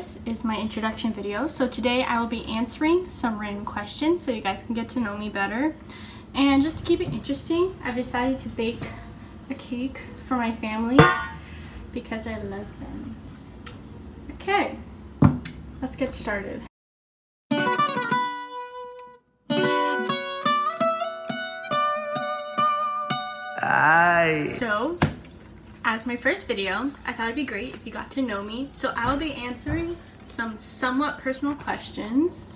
this is my introduction video. So today I will be answering some random questions so you guys can get to know me better. And just to keep it interesting, I've decided to bake a cake for my family because I love them. Okay, let's get started. So, as my first video, I thought it'd be great if you got to know me. So I will be answering some somewhat personal questions,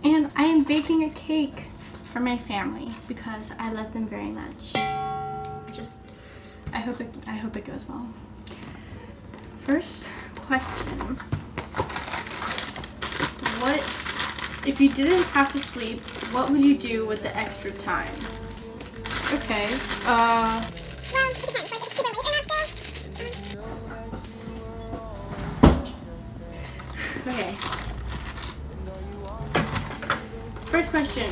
and I am baking a cake for my family because I love them very much. I hope it goes well. First question: what if you didn't have to sleep? What would you do with the extra time? Okay. Okay. First question.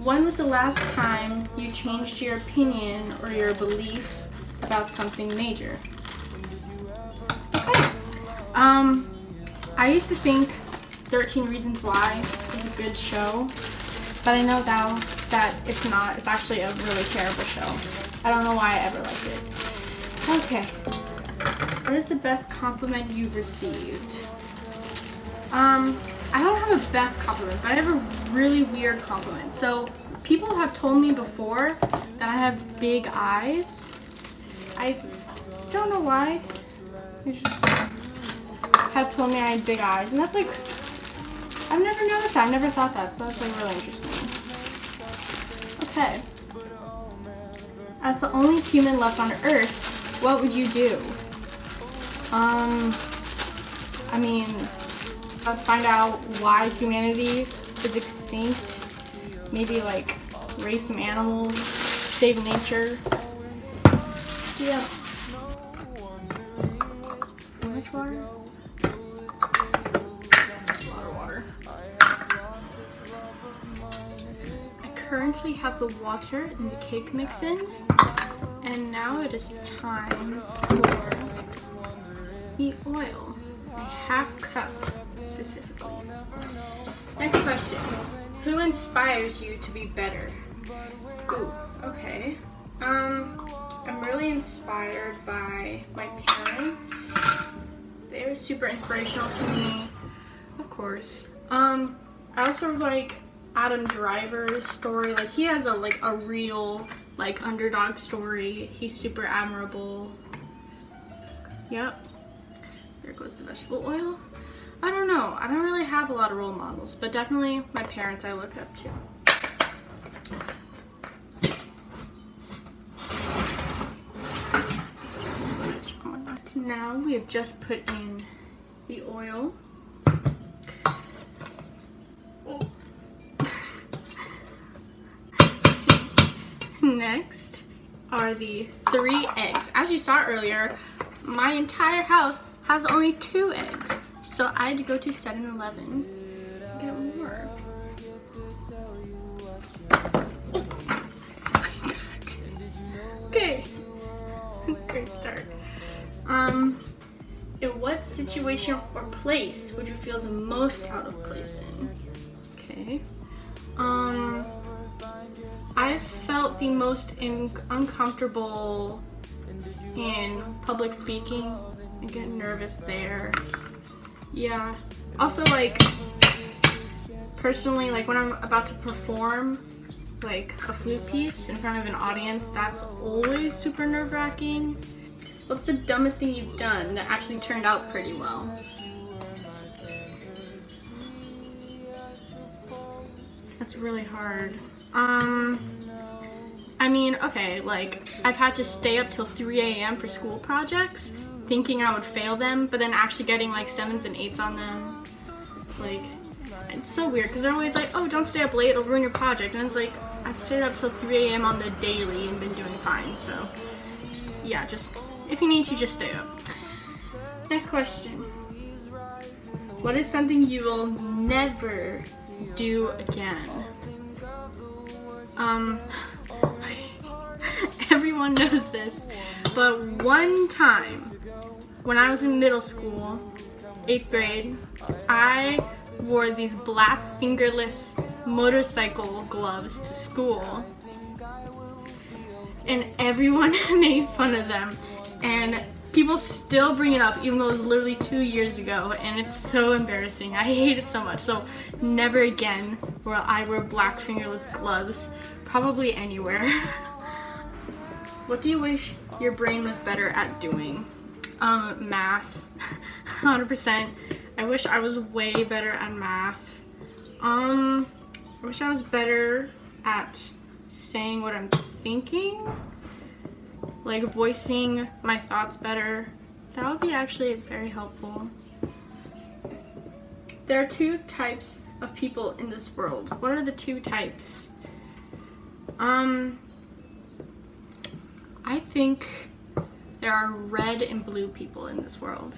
When was the last time you changed your opinion or your belief about something major? Okay. I used to think 13 Reasons Why was a good show, but I know now that it's not. It's actually a really terrible show. I don't know why I ever liked it. Okay. What is the best compliment you've received? I don't have a best compliment, but I have a really weird compliment. So people have told me before that I have big eyes. I don't know why. They just have told me I had big eyes, and that's like, I've never noticed that. I've never thought that, so that's like really interesting. Okay. As the only human left on Earth, what would you do? I mean, I'd find out why humanity is extinct. Maybe like raise some animals, save nature. Yeah. How much water? A lot of water. I currently have the water and the cake mix in, and now it is time for the oil, a half cup specifically. Next question: who inspires you to be better? Ooh, okay. I'm really inspired by my parents. They're super inspirational to me, of course. I also like Adam Driver's story. Like, he has a real underdog story. He's super admirable. Yep. There goes the vegetable oil. I don't know. I don't really have a lot of role models, but definitely my parents I look up to. This is terrible footage. Oh my god. Now we have just put in the oil. Oh. Next are the 3 eggs. As you saw earlier, my entire house has only 2 eggs, so I had to go to 7-Eleven and get more. Oh. Okay, that's a great start. In what situation or place would you feel the most out of place in? Okay. I felt the most uncomfortable in public speaking. I get nervous there. Yeah. Also, personally, when I'm about to perform a flute piece in front of an audience, that's always super nerve-wracking. What's the dumbest thing you've done that actually turned out pretty well? That's really hard. I mean, okay, I've had to stay up till 3 a.m. for school projects, thinking I would fail them, but then actually getting 7s and 8s on them. It's so weird because they're always like, oh, don't stay up late, it'll ruin your project. And it's like, I've stayed up till 3 a.m. on the daily and been doing fine. So yeah, just if you need to, just stay up. Next question: what is something you will never do again? Everyone knows this, but one time when I was in middle school, 8th grade, I wore these black fingerless motorcycle gloves to school, and everyone made fun of them, and people still bring it up even though it was literally 2 years ago, and it's so embarrassing. I hate it so much. So never again will I wear black fingerless gloves, probably anywhere. What do you wish your brain was better at doing? Math. 100%. I wish I was way better at math. I wish I was better at saying what I'm thinking, like voicing my thoughts better. That would be actually very helpful. There are 2 types of people in this world. What are the 2 types? I think there are red and blue people in this world.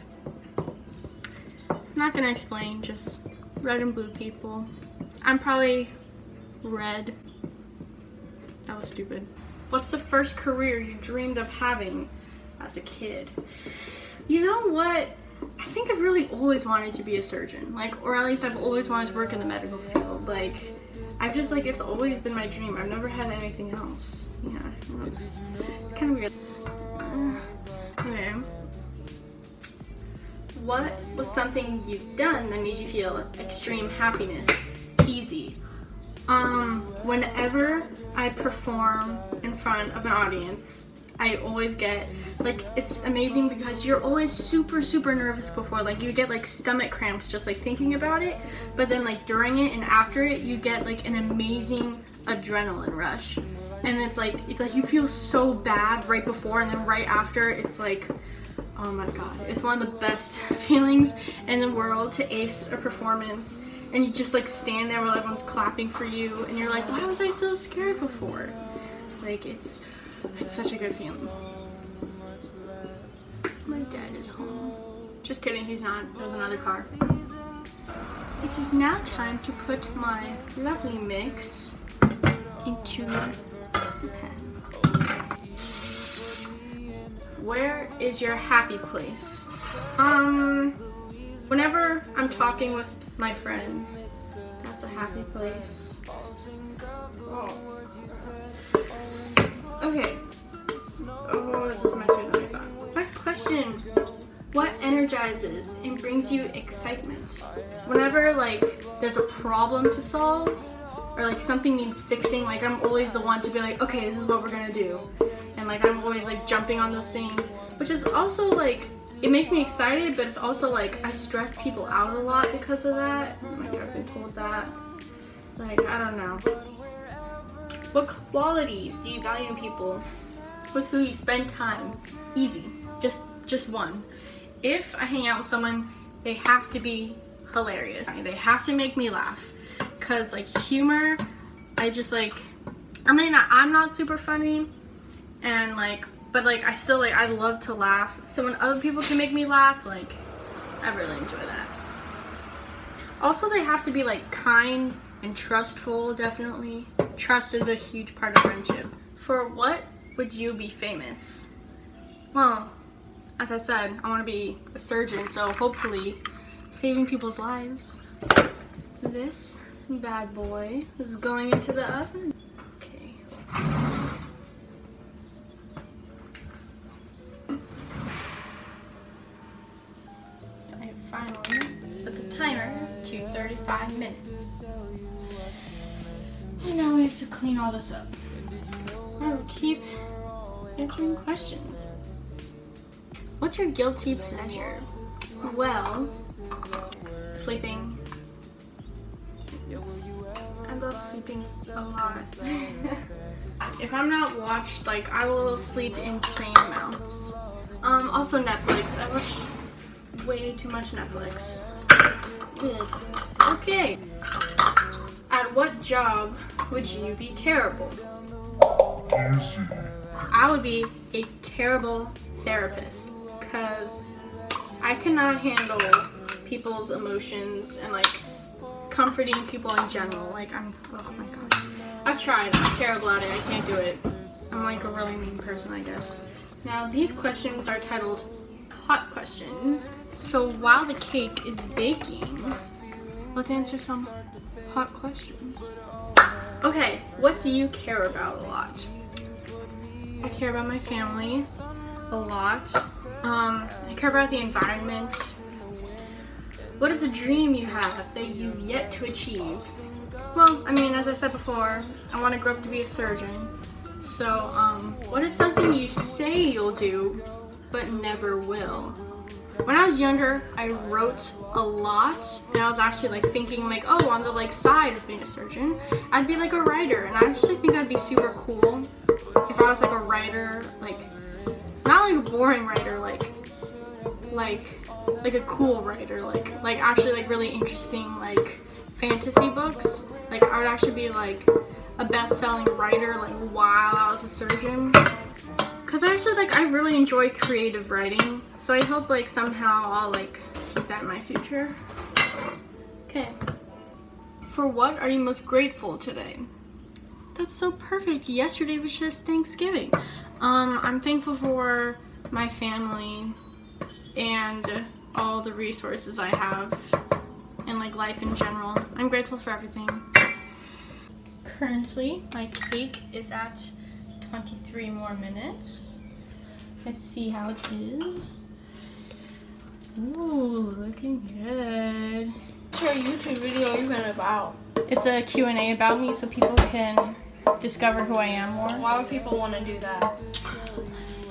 I'm not gonna explain, just red and blue people. I'm probably red. That was stupid. What's the first career you dreamed of having as a kid? You know what? I think I've really always wanted to be a surgeon. Like, or at least I've always wanted to work in the medical field. Like, I've just, like, it's always been my dream. I've never had anything else. Yeah, it's kind of weird. Okay. What was something you've done that made you feel extreme happiness? Easy. Whenever I perform in front of an audience, I always get, like, it's amazing because you're always super, super nervous before. Like, you get, like, stomach cramps just, like, thinking about it. But then, like, during it and after it, you get, like, an amazing adrenaline rush. And it's like you feel so bad right before, and then right after, it's like, oh my god. It's one of the best feelings in the world to ace a performance. And you just, like, stand there while everyone's clapping for you, and you're like, why was I so scared before? Like, it's such a good feeling. My dad is home. Just kidding, he's not. There's another car. It is now time to put my lovely mix into the pan. Where is your happy place? Whenever I'm talking with my friends, that's a happy place. Oh. Okay. Oh, this is messier than I thought. Next question. What energizes and brings you excitement? Whenever, like, there's a problem to solve, or, like, something needs fixing, like, I'm always the one to be like, okay, this is what we're gonna do. And, like, I'm always, like, jumping on those things, which is also, like, it makes me excited, but it's also, like, I stress people out a lot because of that. Like, I've been told that. Like, I don't know. What qualities do you value in people with who you spend time? Easy. Just one. If I hang out with someone, they have to be hilarious. They have to make me laugh. Cause, like, humor, I just, like, I mean, I'm not super funny, and, like, but, like, I still, like, I love to laugh. So when other people can make me laugh, like, I really enjoy that. Also, they have to be, like, kind and trustful, definitely. Trust is a huge part of friendship. For what would you be famous? Well, as I said, I want to be a surgeon, so hopefully saving people's lives. This bad boy is going into the oven. Okay. I have finally set the timer to 35 minutes. And now we have to clean all this up. I will keep answering questions. What's your guilty pleasure? Well, sleeping. I love sleeping a lot. If I'm not watched, like, I will sleep insane amounts. Also Netflix. I watch way too much Netflix. Good. Okay. At what job would you be terrible? I would be a terrible therapist because I cannot handle people's emotions and, like, comforting people in general. Like, oh my god. I've tried. I'm terrible at it. I can't do it. I'm, like, a really mean person, I guess. Now, these questions are titled hot questions. So while the cake is baking, let's answer some hot questions. Okay, what do you care about a lot? I care about my family a lot. I care about the environment. What is a dream you have that you've yet to achieve? Well, I mean, as I said before, I want to grow up to be a surgeon. So, what is something you say you'll do, but never will? When I was younger, I wrote a lot, and I was actually like thinking like, oh, on the like side of being a surgeon, I'd be like a writer, and I actually think that'd be super cool if I was like a writer, like not like a boring writer, like a cool writer, like actually like really interesting like fantasy books. Like I would actually be like a best-selling writer like while I was a surgeon. Cause I really enjoy creative writing, so I hope like somehow I'll like keep that in my future. Okay. For what are you most grateful today? That's so perfect. Yesterday was just Thanksgiving. I'm thankful for my family and all the resources I have and like life in general. I'm grateful for everything. Currently, my cake is at 23 more minutes. Let's see how it is. Ooh, looking good. What's your YouTube video even about? It's a Q&A about me so people can discover who I am more. Why would people want to do that?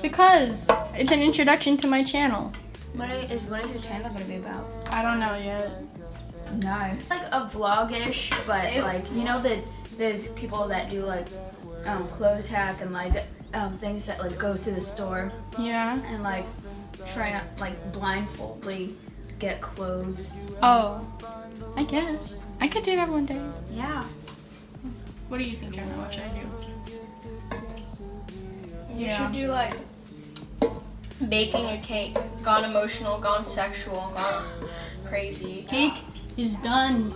Because it's an introduction to my channel. What is your channel gonna be about? I don't know yet. No. Like a vlog-ish, but like, you know that there's people that do like clothes hack and like things that like go to the store Yeah. and like try to like blindfoldly get clothes. Oh, I guess. I could do that one day. Yeah. What do you think, Jenna? What should I do? You should do like baking a cake. Gone emotional, gone sexual, gone crazy. Cake is done.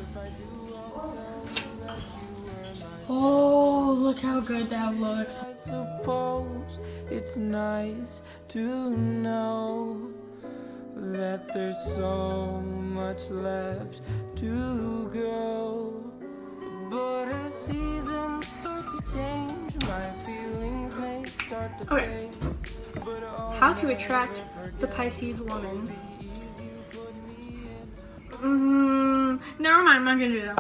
Oh, look how good that looks. I suppose it's nice to know that there's so much left to go. But as seasons start to change, my feelings may start to Okay. How to attract the Pisces woman. Never mind, I'm not gonna do that.